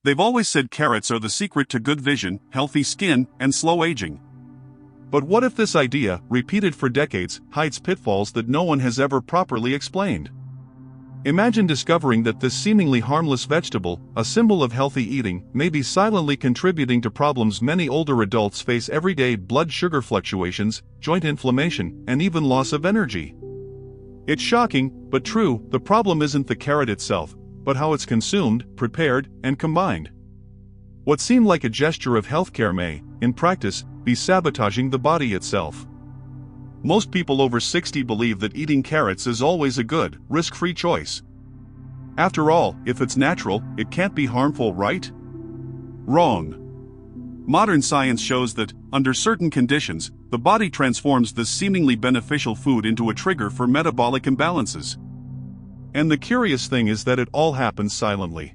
They've always said carrots are the secret to good vision, healthy skin, and slow aging. But what if this idea, repeated for decades, hides pitfalls that no one has ever properly explained? Imagine discovering that this seemingly harmless vegetable, a symbol of healthy eating, may be silently contributing to problems many older adults face every day: blood sugar fluctuations, joint inflammation, and even loss of energy. It's shocking, but true. The problem isn't the carrot itself, but how it's consumed, prepared, and combined. What seemed like a gesture of healthcare may, in practice, be sabotaging the body itself. Most people over 60 believe that eating carrots is always a good, risk-free choice. After all, if it's natural, it can't be harmful, right? Wrong. Modern science shows that, under certain conditions, the body transforms this seemingly beneficial food into a trigger for metabolic imbalances. And the curious thing is that it all happens silently.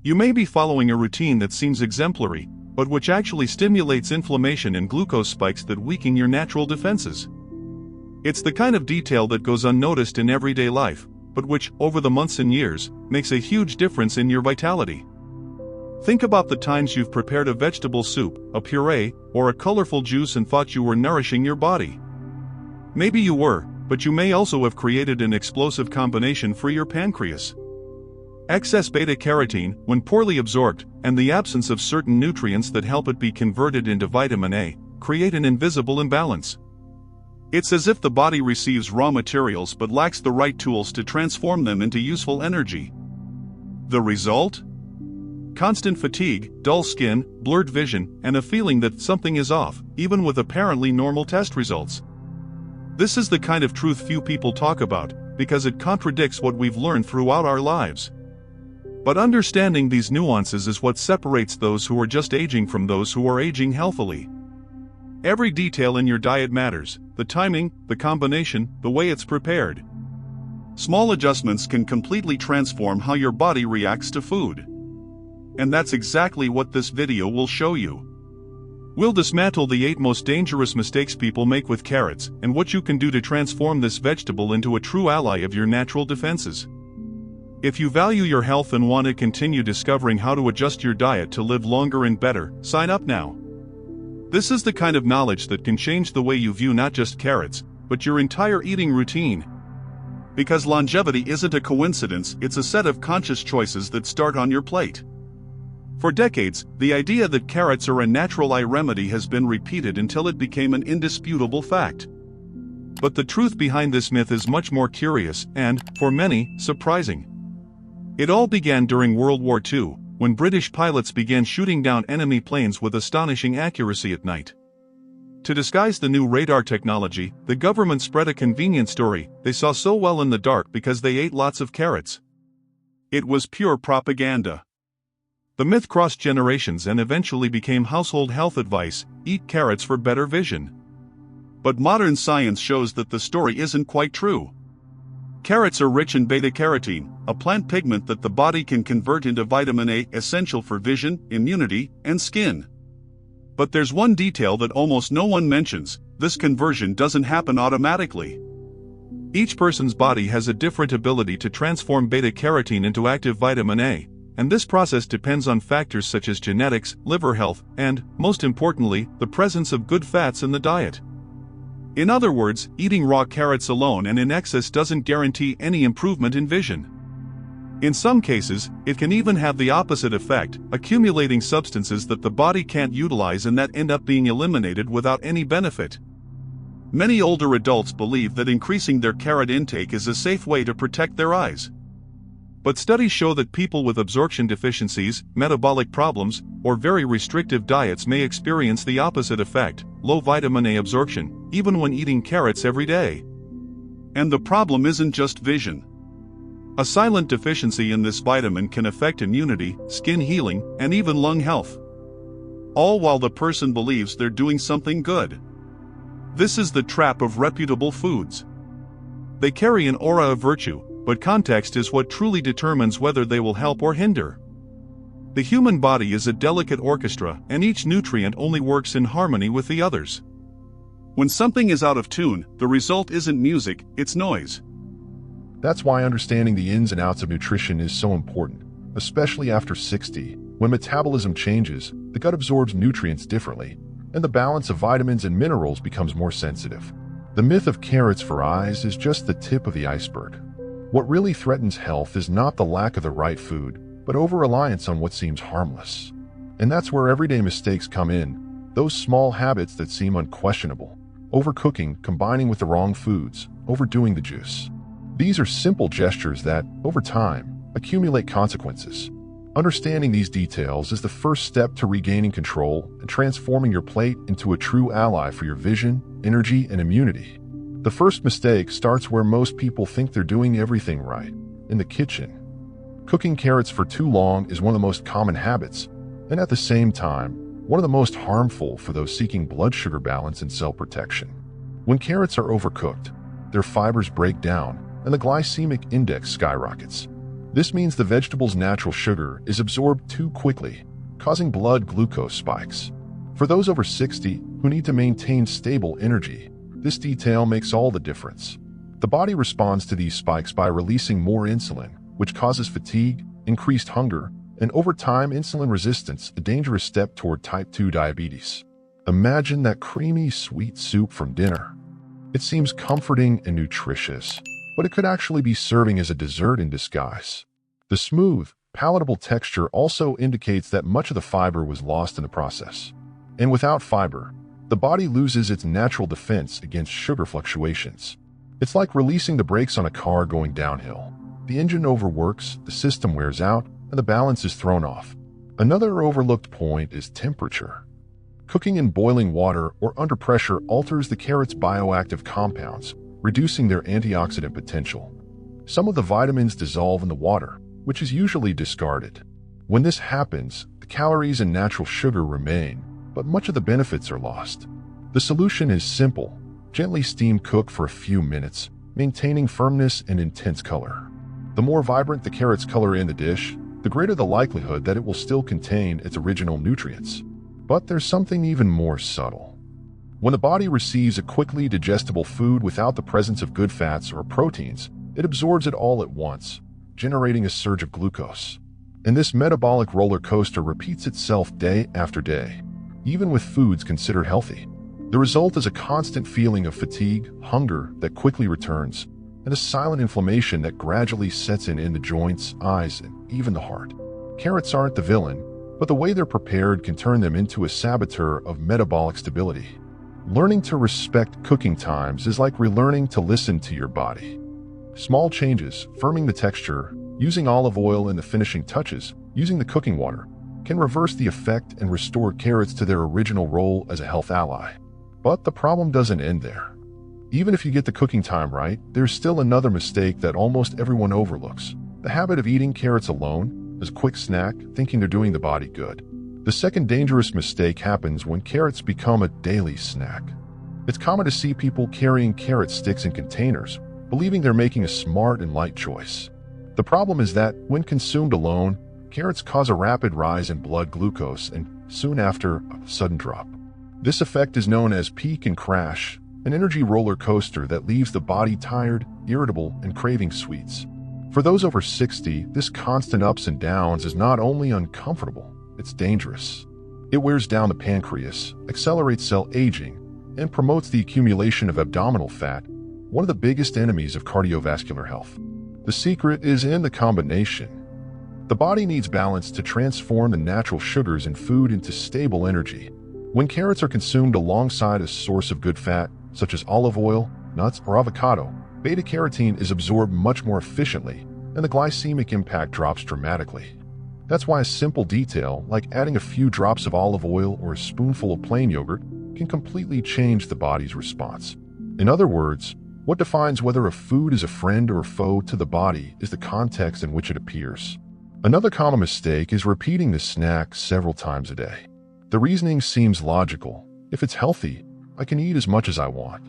You may be following a routine that seems exemplary, but which actually stimulates inflammation and glucose spikes that weaken your natural defenses. It's the kind of detail that goes unnoticed in everyday life, but which, over the months and years, makes a huge difference in your vitality. Think about the times you've prepared a vegetable soup, a puree, or a colorful juice and thought you were nourishing your body. Maybe you were, but you may also have created an explosive combination for your pancreas. Excess beta-carotene, when poorly absorbed, and the absence of certain nutrients that help it be converted into vitamin A, create an invisible imbalance. It's as if the body receives raw materials but lacks the right tools to transform them into useful energy. The result? Constant fatigue, dull skin, blurred vision, and a feeling that something is off, even with apparently normal test results. This is the kind of truth few people talk about, because it contradicts what we've learned throughout our lives. But understanding these nuances is what separates those who are just aging from those who are aging healthily. Every detail in your diet matters: the timing, the combination, the way it's prepared. Small adjustments can completely transform how your body reacts to food. And that's exactly what this video will show you. We'll dismantle the 8 most dangerous mistakes people make with carrots, and what you can do to transform this vegetable into a true ally of your natural defenses. If you value your health and want to continue discovering how to adjust your diet to live longer and better, sign up now. This is the kind of knowledge that can change the way you view not just carrots, but your entire eating routine. Because longevity isn't a coincidence, it's a set of conscious choices that start on your plate. For decades, the idea that carrots are a natural eye remedy has been repeated until it became an indisputable fact. But the truth behind this myth is much more curious and, for many, surprising. It all began during World War II, when British pilots began shooting down enemy planes with astonishing accuracy at night. To disguise the new radar technology, the government spread a convenient story: they saw so well in the dark because they ate lots of carrots. It was pure propaganda. The myth crossed generations and eventually became household health advice: eat carrots for better vision. But modern science shows that the story isn't quite true. Carrots are rich in beta-carotene, a plant pigment that the body can convert into vitamin A, essential for vision, immunity, and skin. But there's one detail that almost no one mentions: this conversion doesn't happen automatically. Each person's body has a different ability to transform beta-carotene into active vitamin A, and this process depends on factors such as genetics, liver health, and, most importantly, the presence of good fats in the diet. In other words, eating raw carrots alone and in excess doesn't guarantee any improvement in vision. In some cases, it can even have the opposite effect, accumulating substances that the body can't utilize and that end up being eliminated without any benefit. Many older adults believe that increasing their carrot intake is a safe way to protect their eyes. But studies show that people with absorption deficiencies, metabolic problems, or very restrictive diets may experience the opposite effect: low vitamin A absorption, even when eating carrots every day. And the problem isn't just vision. A silent deficiency in this vitamin can affect immunity, skin healing, and even lung health. All while the person believes they're doing something good. This is the trap of reputable foods. They carry an aura of virtue, but context is what truly determines whether they will help or hinder. The human body is a delicate orchestra, and each nutrient only works in harmony with the others. When something is out of tune, the result isn't music, it's noise. That's why understanding the ins and outs of nutrition is so important, especially after 60. When metabolism changes, the gut absorbs nutrients differently, and the balance of vitamins and minerals becomes more sensitive. The myth of carrots for eyes is just the tip of the iceberg. What really threatens health is not the lack of the right food, but over-reliance on what seems harmless. And that's where everyday mistakes come in, those small habits that seem unquestionable. Overcooking, combining with the wrong foods, overdoing the juice. These are simple gestures that, over time, accumulate consequences. Understanding these details is the first step to regaining control and transforming your plate into a true ally for your vision, energy, and immunity. The first mistake starts where most people think they're doing everything right, in the kitchen. Cooking carrots for too long is one of the most common habits, and at the same time, one of the most harmful for those seeking blood sugar balance and cell protection. When carrots are overcooked, their fibers break down and the glycemic index skyrockets. This means the vegetable's natural sugar is absorbed too quickly, causing blood glucose spikes. For those over 60 who need to maintain stable energy, this detail makes all the difference. The body responds to these spikes by releasing more insulin, which causes fatigue, increased hunger, and over time insulin resistance, a dangerous step toward type 2 diabetes. Imagine that creamy, sweet soup from dinner. It seems comforting and nutritious, but it could actually be serving as a dessert in disguise. The smooth, palatable texture also indicates that much of the fiber was lost in the process. And without fiber, the body loses its natural defense against sugar fluctuations. It's like releasing the brakes on a car going downhill. The engine overworks, the system wears out, and the balance is thrown off. Another overlooked point is temperature. Cooking in boiling water or under pressure alters the carrot's bioactive compounds, reducing their antioxidant potential. Some of the vitamins dissolve in the water, which is usually discarded. When this happens, the calories and natural sugar remain, but much of the benefits are lost. The solution is simple. Gently steam cook for a few minutes, maintaining firmness and intense color. The more vibrant the carrot's color in the dish, the greater the likelihood that it will still contain its original nutrients. But there's something even more subtle. When the body receives a quickly digestible food without the presence of good fats or proteins, it absorbs it all at once, generating a surge of glucose. And this metabolic roller coaster repeats itself day after day, even with foods considered healthy. The result is a constant feeling of fatigue, hunger that quickly returns, and a silent inflammation that gradually sets in the joints, eyes, and even the heart. Carrots aren't the villain, but the way they're prepared can turn them into a saboteur of metabolic stability. Learning to respect cooking times is like relearning to listen to your body. Small changes, firming the texture, using olive oil in the finishing touches, using the cooking water, can reverse the effect and restore carrots to their original role as a health ally. But the problem doesn't end there. Even if you get the cooking time right, there's still another mistake that almost everyone overlooks: the habit of eating carrots alone, as a quick snack, thinking they're doing the body good. The second dangerous mistake happens when carrots become a daily snack. It's common to see people carrying carrot sticks in containers, believing they're making a smart and light choice. The problem is that, when consumed alone, carrots cause a rapid rise in blood glucose and, soon after, a sudden drop. This effect is known as peak and crash, an energy roller coaster that leaves the body tired, irritable, and craving sweets. For those over 60, this constant ups and downs is not only uncomfortable, it's dangerous. It wears down the pancreas, accelerates cell aging, and promotes the accumulation of abdominal fat, one of the biggest enemies of cardiovascular health. The secret is in the combination. The body needs balance to transform the natural sugars in food into stable energy. When carrots are consumed alongside a source of good fat, such as olive oil, nuts, or avocado, beta-carotene is absorbed much more efficiently, and the glycemic impact drops dramatically. That's why a simple detail, like adding a few drops of olive oil or a spoonful of plain yogurt, can completely change the body's response. In other words, what defines whether a food is a friend or a foe to the body is the context in which it appears. Another common mistake is repeating the snack several times a day. The reasoning seems logical. If it's healthy, I can eat as much as I want.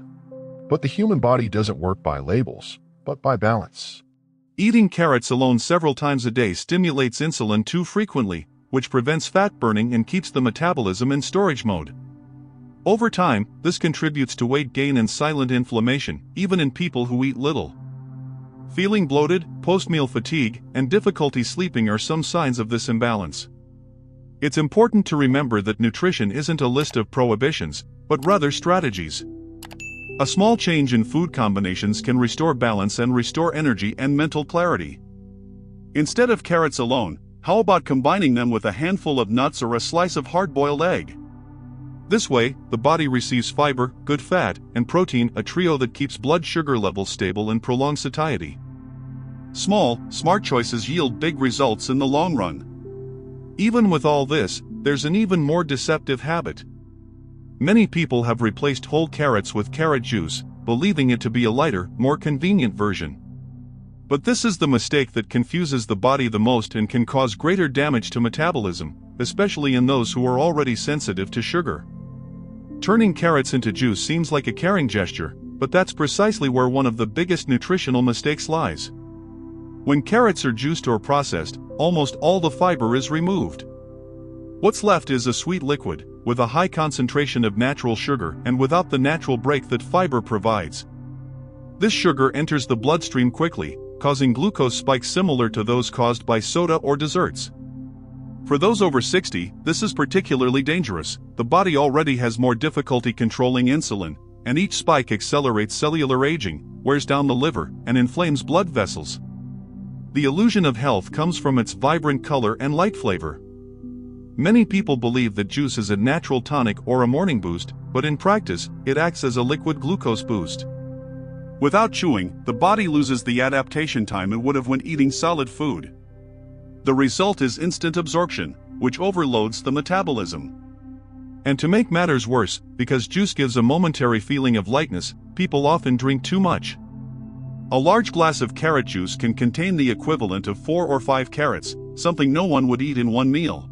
But the human body doesn't work by labels, but by balance. Eating carrots alone several times a day stimulates insulin too frequently, which prevents fat burning and keeps the metabolism in storage mode. Over time, this contributes to weight gain and silent inflammation, even in people who eat little. Feeling bloated, post-meal fatigue, and difficulty sleeping are some signs of this imbalance. It's important to remember that nutrition isn't a list of prohibitions, but rather strategies. A small change in food combinations can restore balance and restore energy and mental clarity. Instead of carrots alone, how about combining them with a handful of nuts or a slice of hard-boiled egg? This way, the body receives fiber, good fat, and protein, a trio that keeps blood sugar levels stable and prolongs satiety. Small, smart choices yield big results in the long run. Even with all this, there's an even more deceptive habit. Many people have replaced whole carrots with carrot juice, believing it to be a lighter, more convenient version. But this is the mistake that confuses the body the most and can cause greater damage to metabolism, especially in those who are already sensitive to sugar. Turning carrots into juice seems like a caring gesture, but that's precisely where one of the biggest nutritional mistakes lies. When carrots are juiced or processed, almost all the fiber is removed. What's left is a sweet liquid, with a high concentration of natural sugar and without the natural break that fiber provides. This sugar enters the bloodstream quickly, causing glucose spikes similar to those caused by soda or desserts. For those over 60, this is particularly dangerous. The body already has more difficulty controlling insulin, and each spike accelerates cellular aging, wears down the liver, and inflames blood vessels. The illusion of health comes from its vibrant color and light flavor. Many people believe that juice is a natural tonic or a morning boost, but in practice, it acts as a liquid glucose boost. Without chewing, the body loses the adaptation time it would have when eating solid food. The result is instant absorption, which overloads the metabolism. And to make matters worse, because juice gives a momentary feeling of lightness, people often drink too much. A large glass of carrot juice can contain the equivalent of 4 or 5 carrots, something no one would eat in one meal.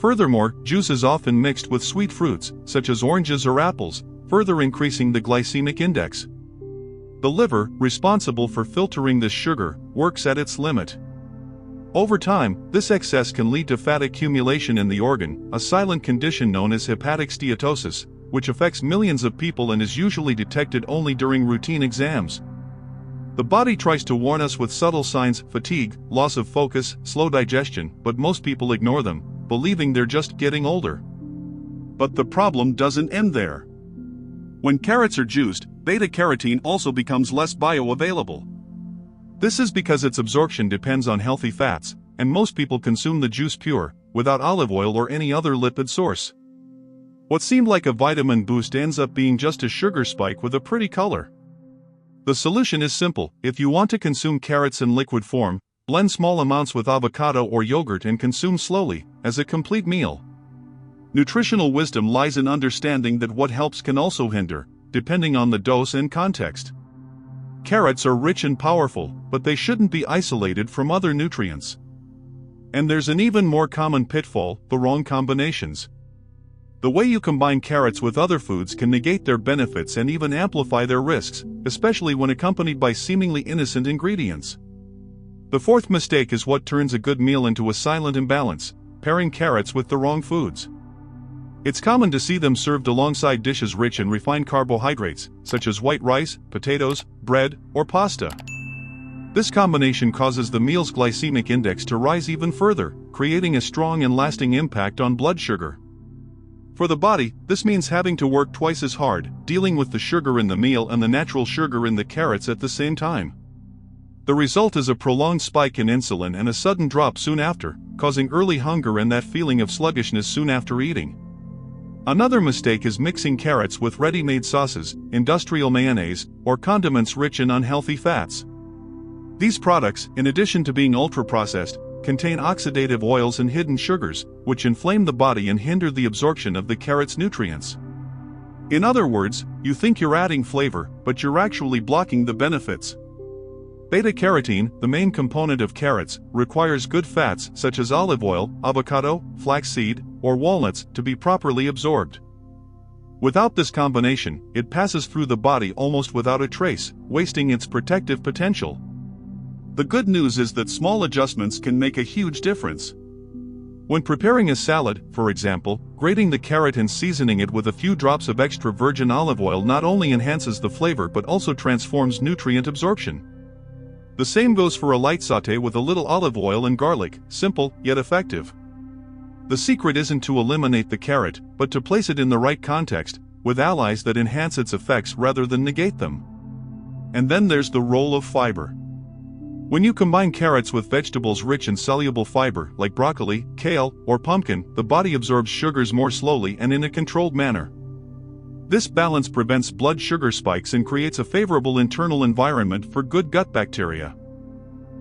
Furthermore, juice is often mixed with sweet fruits, such as oranges or apples, further increasing the glycemic index. The liver, responsible for filtering this sugar, works at its limit. Over time, this excess can lead to fat accumulation in the organ, a silent condition known as hepatic steatosis, which affects millions of people and is usually detected only during routine exams. The body tries to warn us with subtle signs: fatigue, loss of focus, slow digestion, but most people ignore them, believing they're just getting older. But the problem doesn't end there. When carrots are juiced, beta-carotene also becomes less bioavailable. This is because its absorption depends on healthy fats, and most people consume the juice pure, without olive oil or any other lipid source. What seemed like a vitamin boost ends up being just a sugar spike with a pretty color. The solution is simple: if you want to consume carrots in liquid form, blend small amounts with avocado or yogurt and consume slowly, as a complete meal. Nutritional wisdom lies in understanding that what helps can also hinder, depending on the dose and context. Carrots are rich and powerful, but they shouldn't be isolated from other nutrients. And there's an even more common pitfall: the wrong combinations. The way you combine carrots with other foods can negate their benefits and even amplify their risks, especially when accompanied by seemingly innocent ingredients. The fourth mistake is what turns a good meal into a silent imbalance: pairing carrots with the wrong foods. It's common to see them served alongside dishes rich in refined carbohydrates, such as white rice, potatoes, bread, or pasta. This combination causes the meal's glycemic index to rise even further, creating a strong and lasting impact on blood sugar. For the body, this means having to work twice as hard, dealing with the sugar in the meal and the natural sugar in the carrots at the same time. The result is a prolonged spike in insulin and a sudden drop soon after, causing early hunger and that feeling of sluggishness soon after eating. Another mistake is mixing carrots with ready-made sauces, industrial mayonnaise, or condiments rich in unhealthy fats. These products, in addition to being ultra-processed, contain oxidative oils and hidden sugars, which inflame the body and hinder the absorption of the carrot's nutrients. In other words, you think you're adding flavor, but you're actually blocking the benefits. Beta-carotene, the main component of carrots, requires good fats such as olive oil, avocado, flaxseed, or walnuts to be properly absorbed. Without this combination, it passes through the body almost without a trace, wasting its protective potential. The good news is that small adjustments can make a huge difference. When preparing a salad, for example, grating the carrot and seasoning it with a few drops of extra virgin olive oil not only enhances the flavor but also transforms nutrient absorption. The same goes for a light sauté with a little olive oil and garlic, simple yet effective. The secret isn't to eliminate the carrot, but to place it in the right context, with allies that enhance its effects rather than negate them. And then there's the role of fiber. When you combine carrots with vegetables rich in soluble fiber, like broccoli, kale, or pumpkin, the body absorbs sugars more slowly and in a controlled manner. This balance prevents blood sugar spikes and creates a favorable internal environment for good gut bacteria.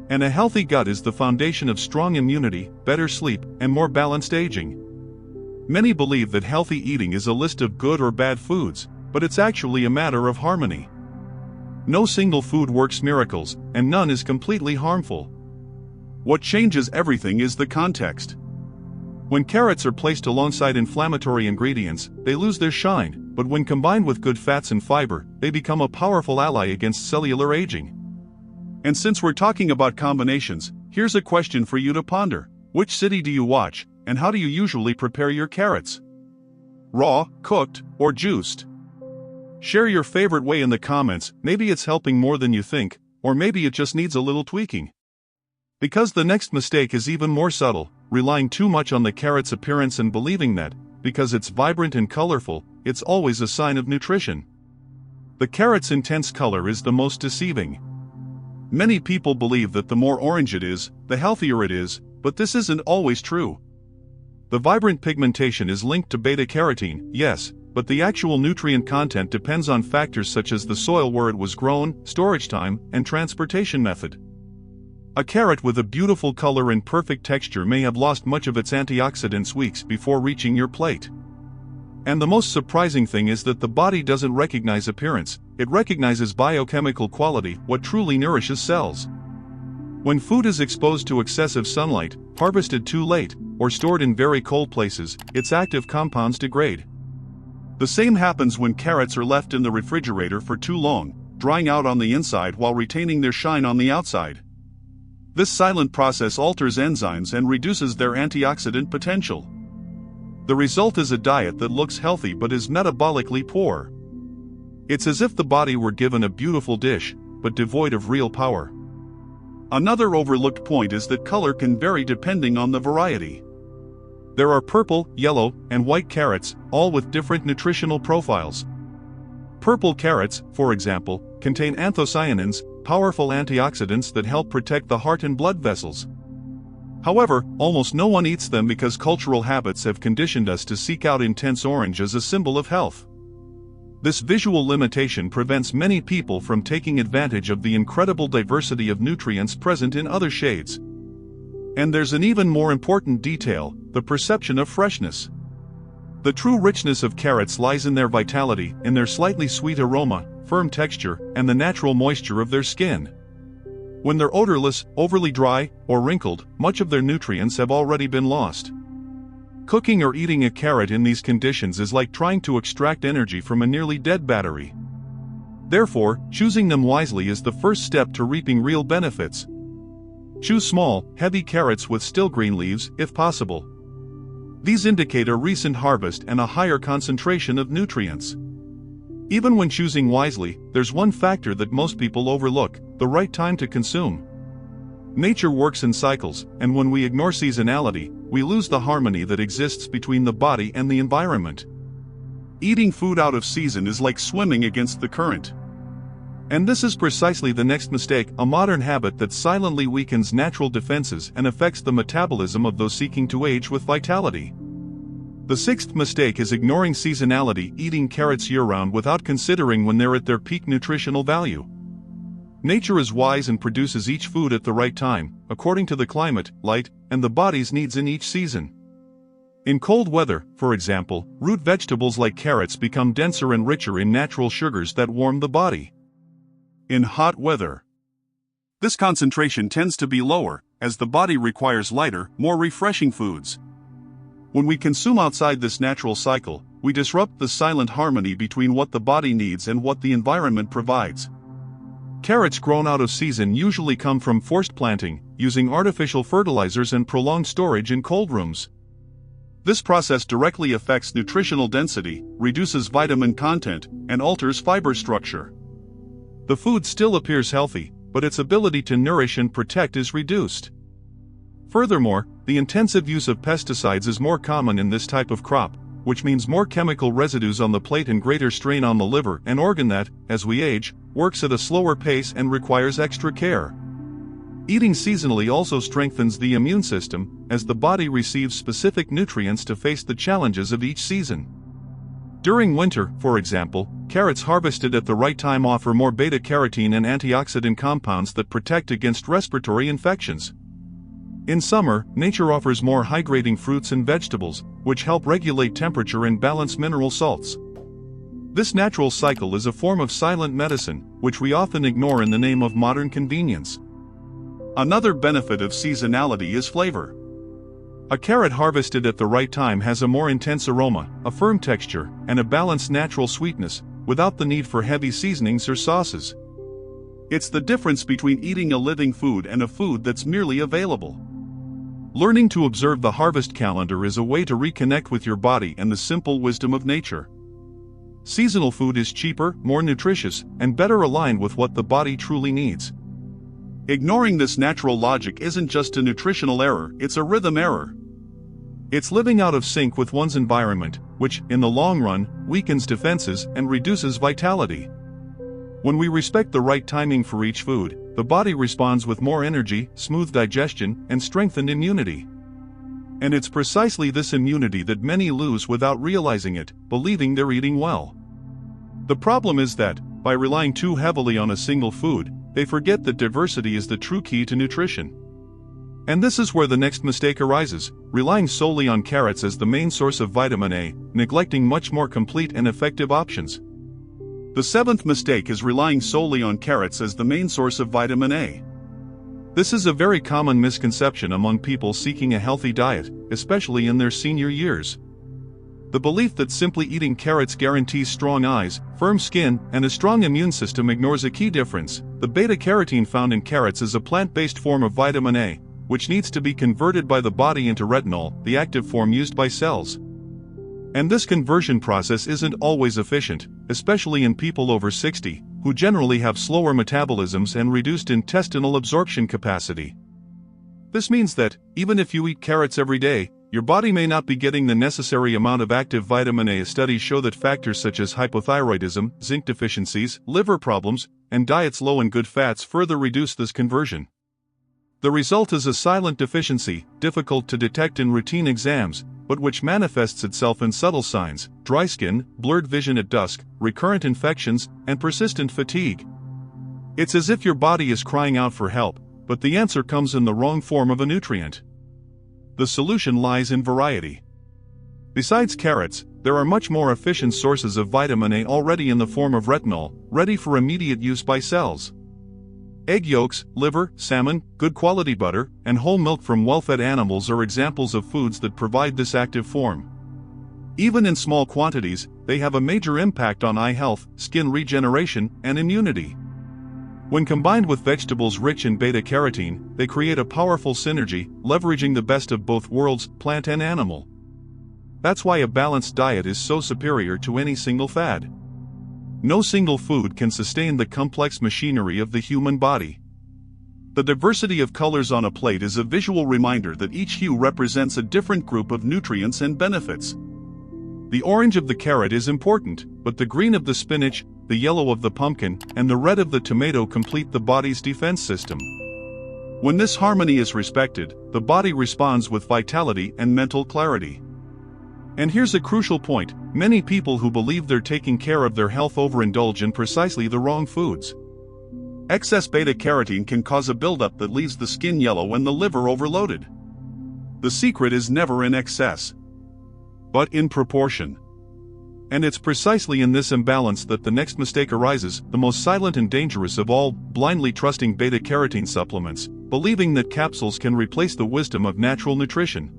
And a healthy gut is the foundation of strong immunity, better sleep, and more balanced aging. Many believe that healthy eating is a list of good or bad foods, but it's actually a matter of harmony. No single food works miracles, and none is completely harmful. What changes everything is the context. When carrots are placed alongside inflammatory ingredients, they lose their shine, but when combined with good fats and fiber, they become a powerful ally against cellular aging. And since we're talking about combinations, here's a question for you to ponder. Which city do you watch, and how do you usually prepare your carrots? Raw, cooked, or juiced? Share your favorite way in the comments. Maybe it's helping more than you think, or maybe it just needs a little tweaking. Because the next mistake is even more subtle, relying too much on the carrot's appearance and believing that, because it's vibrant and colorful, it's always a sign of nutrition. The carrot's intense color is the most deceiving. Many people believe that the more orange it is, the healthier it is, but this isn't always true. The vibrant pigmentation is linked to beta-carotene, yes, but the actual nutrient content depends on factors such as the soil where it was grown, storage time, and transportation method. A carrot with a beautiful color and perfect texture may have lost much of its antioxidants weeks before reaching your plate. And the most surprising thing is that the body doesn't recognize appearance, it recognizes biochemical quality, what truly nourishes cells. When food is exposed to excessive sunlight, harvested too late, or stored in very cold places, its active compounds degrade. The same happens when carrots are left in the refrigerator for too long, drying out on the inside while retaining their shine on the outside. This silent process alters enzymes and reduces their antioxidant potential. The result is a diet that looks healthy but is metabolically poor. It's as if the body were given a beautiful dish, but devoid of real power. Another overlooked point is that color can vary depending on the variety. There are purple, yellow, and white carrots, all with different nutritional profiles. Purple carrots, for example, contain anthocyanins, powerful antioxidants that help protect the heart and blood vessels. However, almost no one eats them because cultural habits have conditioned us to seek out intense orange as a symbol of health. This visual limitation prevents many people from taking advantage of the incredible diversity of nutrients present in other shades. And there's an even more important detail, the perception of freshness. The true richness of carrots lies in their vitality, in their slightly sweet aroma, firm texture, and the natural moisture of their skin. When they're odorless, overly dry, or wrinkled, much of their nutrients have already been lost. Cooking or eating a carrot in these conditions is like trying to extract energy from a nearly dead battery. Therefore, choosing them wisely is the first step to reaping real benefits. Choose small, heavy carrots with still green leaves, if possible. These indicate a recent harvest and a higher concentration of nutrients. Even when choosing wisely, there's one factor that most people overlook: the right time to consume. Nature works in cycles, and when we ignore seasonality, we lose the harmony that exists between the body and the environment. Eating food out of season is like swimming against the current. And this is precisely the next mistake, a modern habit that silently weakens natural defenses and affects the metabolism of those seeking to age with vitality. The sixth mistake is ignoring seasonality, eating carrots year-round without considering when they're at their peak nutritional value. Nature is wise and produces each food at the right time, according to the climate, light, and the body's needs in each season. In cold weather, for example, root vegetables like carrots become denser and richer in natural sugars that warm the body. In hot weather, this concentration tends to be lower, as the body requires lighter, more refreshing foods. When we consume outside this natural cycle, we disrupt the silent harmony between what the body needs and what the environment provides. Carrots grown out of season usually come from forced planting, using artificial fertilizers and prolonged storage in cold rooms. This process directly affects nutritional density, reduces vitamin content, and alters fiber structure. The food still appears healthy, but its ability to nourish and protect is reduced. Furthermore, the intensive use of pesticides is more common in this type of crop, which means more chemical residues on the plate and greater strain on the liver, an organ that, as we age, works at a slower pace and requires extra care. Eating seasonally also strengthens the immune system, as the body receives specific nutrients to face the challenges of each season. During winter, for example, carrots harvested at the right time offer more beta-carotene and antioxidant compounds that protect against respiratory infections. In summer, nature offers more hydrating fruits and vegetables, which help regulate temperature and balance mineral salts. This natural cycle is a form of silent medicine, which we often ignore in the name of modern convenience. Another benefit of seasonality is flavor. A carrot harvested at the right time has a more intense aroma, a firm texture, and a balanced natural sweetness, without the need for heavy seasonings or sauces. It's the difference between eating a living food and a food that's merely available. Learning to observe the harvest calendar is a way to reconnect with your body and the simple wisdom of nature. Seasonal food is cheaper, more nutritious, and better aligned with what the body truly needs. Ignoring this natural logic isn't just a nutritional error, it's a rhythm error. It's living out of sync with one's environment, which, in the long run, weakens defenses and reduces vitality. When we respect the right timing for each food, the body responds with more energy, smooth digestion, and strengthened immunity. And it's precisely this immunity that many lose without realizing it, believing they're eating well. The problem is that, by relying too heavily on a single food, they forget that diversity is the true key to nutrition. And this is where the next mistake arises, relying solely on carrots as the main source of vitamin A, neglecting much more complete and effective options. The seventh mistake is relying solely on carrots as the main source of vitamin A. This is a very common misconception among people seeking a healthy diet, especially in their senior years. The belief that simply eating carrots guarantees strong eyes, firm skin, and a strong immune system ignores a key difference. The beta-carotene found in carrots is a plant-based form of vitamin A, which needs to be converted by the body into retinol, the active form used by cells. And this conversion process isn't always efficient, especially in people over 60, who generally have slower metabolisms and reduced intestinal absorption capacity. This means that, even if you eat carrots every day, your body may not be getting the necessary amount of active vitamin A. Studies show that factors such as hypothyroidism, zinc deficiencies, liver problems, and diets low in good fats further reduce this conversion. The result is a silent deficiency, difficult to detect in routine exams, but which manifests itself in subtle signs: dry skin, blurred vision at dusk, recurrent infections, and persistent fatigue. It's as if your body is crying out for help, but the answer comes in the wrong form of a nutrient. The solution lies in variety. Besides carrots, there are much more efficient sources of vitamin A already in the form of retinol, ready for immediate use by cells. Egg yolks, liver, salmon, good quality butter, and whole milk from well-fed animals are examples of foods that provide this active form. Even in small quantities, they have a major impact on eye health, skin regeneration, and immunity. When combined with vegetables rich in beta-carotene, they create a powerful synergy, leveraging the best of both worlds, plant and animal. That's why a balanced diet is so superior to any single fad. No single food can sustain the complex machinery of the human body. The diversity of colors on a plate is a visual reminder that each hue represents a different group of nutrients and benefits. The orange of the carrot is important, but the green of the spinach, the yellow of the pumpkin, and the red of the tomato complete the body's defense system. When this harmony is respected, the body responds with vitality and mental clarity. And here's a crucial point: many people who believe they're taking care of their health overindulge in precisely the wrong foods. Excess beta-carotene can cause a buildup that leaves the skin yellow and the liver overloaded. The secret is never in excess, but in proportion. And it's precisely in this imbalance that the next mistake arises, the most silent and dangerous of all: blindly trusting beta-carotene supplements, believing that capsules can replace the wisdom of natural nutrition.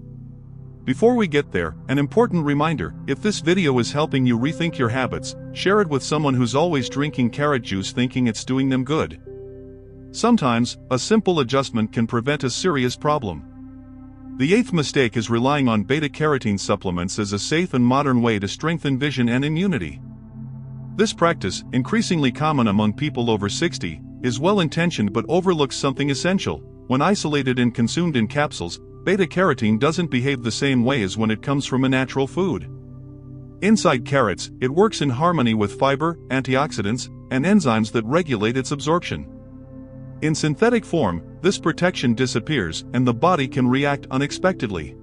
Before we get there, an important reminder: if this video is helping you rethink your habits, share it with someone who's always drinking carrot juice thinking it's doing them good. Sometimes, a simple adjustment can prevent a serious problem. The eighth mistake is relying on beta-carotene supplements as a safe and modern way to strengthen vision and immunity. This practice, increasingly common among people over 60, is well-intentioned but overlooks something essential: when isolated and consumed in capsules, beta-carotene doesn't behave the same way as when it comes from a natural food. Inside carrots, it works in harmony with fiber, antioxidants, and enzymes that regulate its absorption. In synthetic form, this protection disappears and the body can react unexpectedly.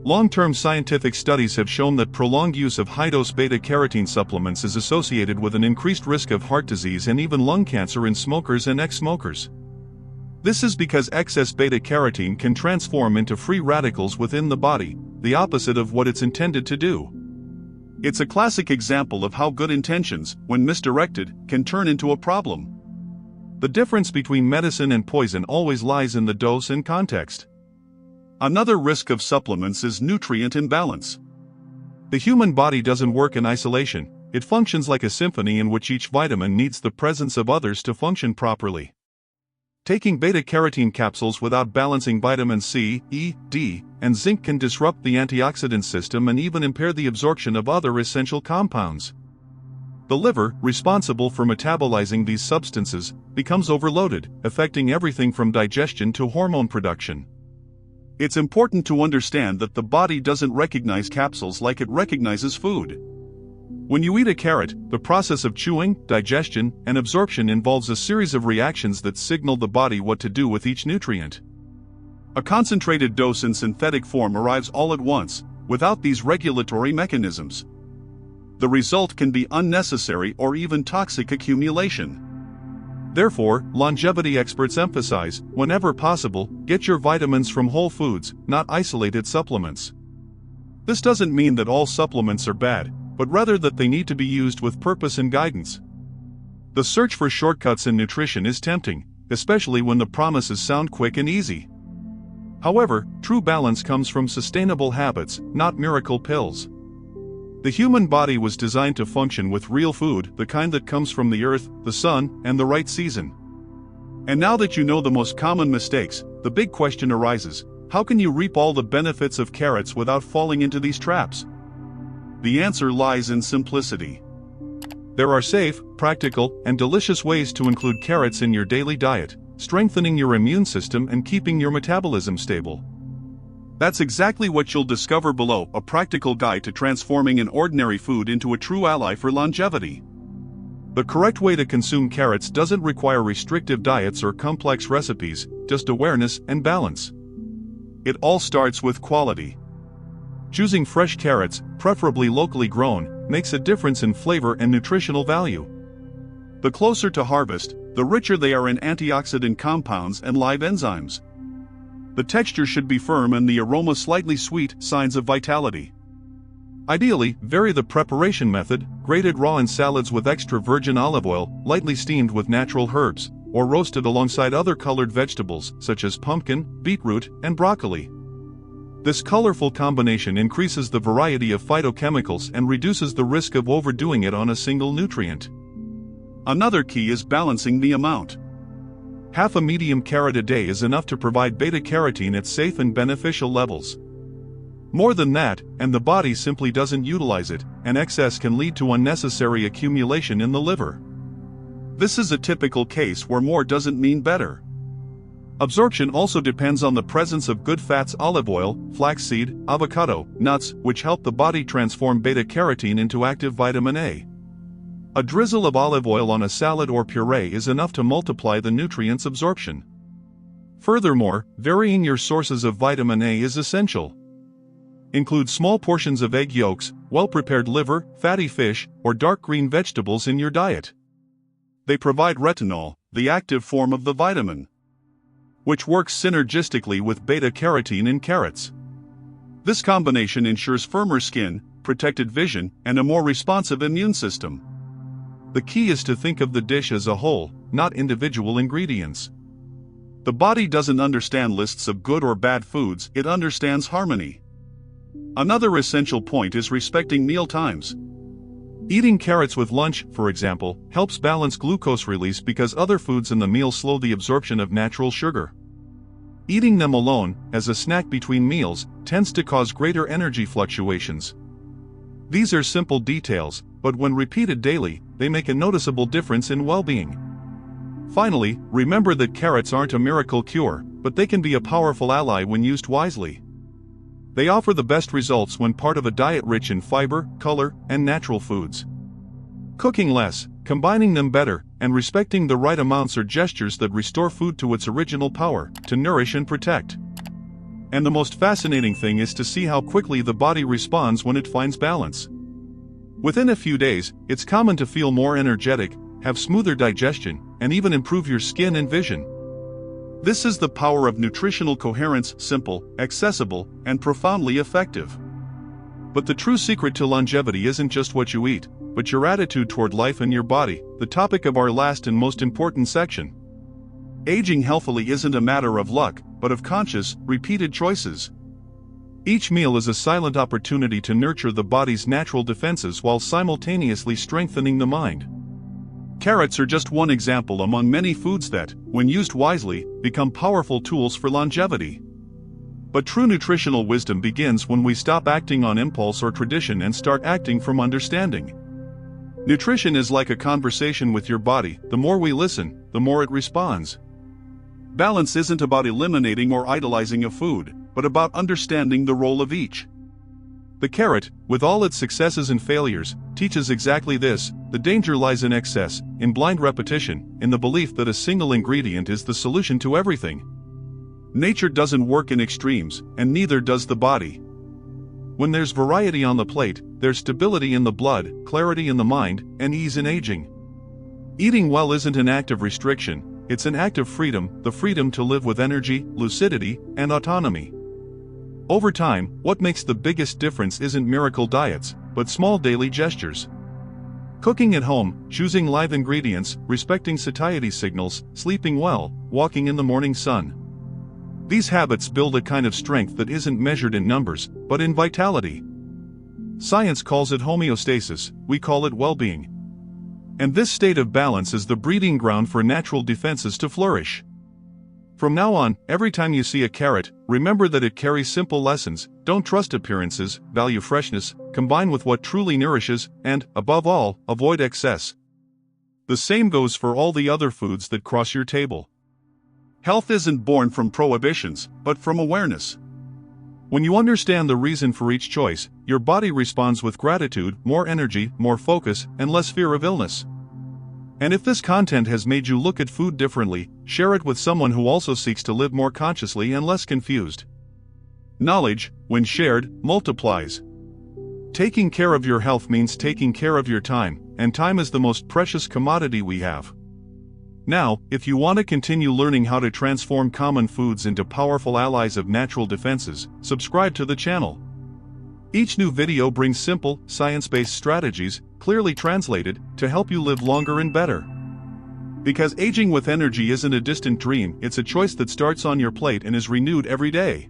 Long-term scientific studies have shown that prolonged use of high-dose beta-carotene supplements is associated with an increased risk of heart disease and even lung cancer in smokers and ex-smokers. This is because excess beta-carotene can transform into free radicals within the body, the opposite of what it's intended to do. It's a classic example of how good intentions, when misdirected, can turn into a problem. The difference between medicine and poison always lies in the dose and context. Another risk of supplements is nutrient imbalance. The human body doesn't work in isolation, it functions like a symphony in which each vitamin needs the presence of others to function properly. Taking beta-carotene capsules without balancing vitamins C, E, D, and zinc can disrupt the antioxidant system and even impair the absorption of other essential compounds. The liver, responsible for metabolizing these substances, becomes overloaded, affecting everything from digestion to hormone production. It's important to understand that the body doesn't recognize capsules like it recognizes food. When you eat a carrot, the process of chewing, digestion, and absorption involves a series of reactions that signal the body what to do with each nutrient. A concentrated dose in synthetic form arrives all at once, without these regulatory mechanisms. The result can be unnecessary or even toxic accumulation. Therefore, longevity experts emphasize, whenever possible, get your vitamins from whole foods, not isolated supplements. This doesn't mean that all supplements are bad, but rather that they need to be used with purpose and guidance. The search for shortcuts in nutrition is tempting, especially when the promises sound quick and easy. However, true balance comes from sustainable habits, not miracle pills. The human body was designed to function with real food, the kind that comes from the earth, the sun, and the right season. And now that you know the most common mistakes, the big question arises: how can you reap all the benefits of carrots without falling into these traps? The answer lies in simplicity. There are safe, practical, and delicious ways to include carrots in your daily diet, strengthening your immune system and keeping your metabolism stable. That's exactly what you'll discover below: a practical guide to transforming an ordinary food into a true ally for longevity. The correct way to consume carrots doesn't require restrictive diets or complex recipes, just awareness and balance. It all starts with quality. Choosing fresh carrots, preferably locally grown, makes a difference in flavor and nutritional value. The closer to harvest, the richer they are in antioxidant compounds and live enzymes. The texture should be firm and the aroma slightly sweet, signs of vitality. Ideally, vary the preparation method: grated raw in salads with extra virgin olive oil, lightly steamed with natural herbs, or roasted alongside other colored vegetables such as pumpkin, beetroot, and broccoli. This colorful combination increases the variety of phytochemicals and reduces the risk of overdoing it on a single nutrient. Another key is balancing the amount. Half a medium carrot a day is enough to provide beta-carotene at safe and beneficial levels. More than that, and the body simply doesn't utilize it, and excess can lead to unnecessary accumulation in the liver. This is a typical case where more doesn't mean better. Absorption also depends on the presence of good fats: olive oil, flaxseed, avocado, nuts, which help the body transform beta-carotene into active vitamin A. A drizzle of olive oil on a salad or puree is enough to multiply the nutrients' absorption. Furthermore, varying your sources of vitamin A is essential. Include small portions of egg yolks, well-prepared liver, fatty fish, or dark green vegetables in your diet. They provide retinol, the active form of the vitamin, which works synergistically with beta-carotene in carrots. This combination ensures firmer skin, protected vision, and a more responsive immune system. The key is to think of the dish as a whole, not individual ingredients. The body doesn't understand lists of good or bad foods, it understands harmony. Another essential point is respecting meal times. Eating carrots with lunch, for example, helps balance glucose release because other foods in the meal slow the absorption of natural sugar. Eating them alone, as a snack between meals, tends to cause greater energy fluctuations. These are simple details, but when repeated daily, they make a noticeable difference in well-being. Finally, remember that carrots aren't a miracle cure, but they can be a powerful ally when used wisely. They offer the best results when part of a diet rich in fiber, color, and natural foods. Cooking less, combining them better, and respecting the right amounts are gestures that restore food to its original power, to nourish and protect. And the most fascinating thing is to see how quickly the body responds when it finds balance. Within a few days, it's common to feel more energetic, have smoother digestion, and even improve your skin and vision. This is the power of nutritional coherence, simple, accessible, and profoundly effective. But the true secret to longevity isn't just what you eat, but your attitude toward life and your body, the topic of our last and most important section. Aging healthily isn't a matter of luck, but of conscious, repeated choices. Each meal is a silent opportunity to nurture the body's natural defenses while simultaneously strengthening the mind. Carrots are just one example among many foods that, when used wisely, become powerful tools for longevity. But true nutritional wisdom begins when we stop acting on impulse or tradition and start acting from understanding. Nutrition is like a conversation with your body. The more we listen, the more it responds. Balance isn't about eliminating or idolizing a food, but about understanding the role of each. The carrot, with all its successes and failures, teaches exactly this. The danger lies in excess, in blind repetition, in the belief that a single ingredient is the solution to everything. Nature doesn't work in extremes, and neither does the body. When there's variety on the plate, there's stability in the blood, clarity in the mind, and ease in aging. Eating well isn't an act of restriction, it's an act of freedom, the freedom to live with energy, lucidity, and autonomy. Over time, what makes the biggest difference isn't miracle diets, but small daily gestures. Cooking at home, choosing live ingredients, respecting satiety signals, sleeping well, walking in the morning sun. These habits build a kind of strength that isn't measured in numbers, but in vitality. Science calls it homeostasis, we call it well-being. And this state of balance is the breeding ground for natural defenses to flourish. From now on, every time you see a carrot, remember that it carries simple lessons. Don't trust appearances, value freshness, combine with what truly nourishes, and, above all, avoid excess. The same goes for all the other foods that cross your table. Health isn't born from prohibitions, but from awareness. When you understand the reason for each choice, your body responds with gratitude, more energy, more focus, and less fear of illness. And if this content has made you look at food differently, share it with someone who also seeks to live more consciously and less confused. Knowledge, when shared, multiplies. Taking care of your health means taking care of your time, and time is the most precious commodity we have. Now, if you want to continue learning how to transform common foods into powerful allies of natural defenses, subscribe to the channel. Each new video brings simple, science-based strategies, clearly translated, to help you live longer and better. Because aging with energy isn't a distant dream, it's a choice that starts on your plate and is renewed every day.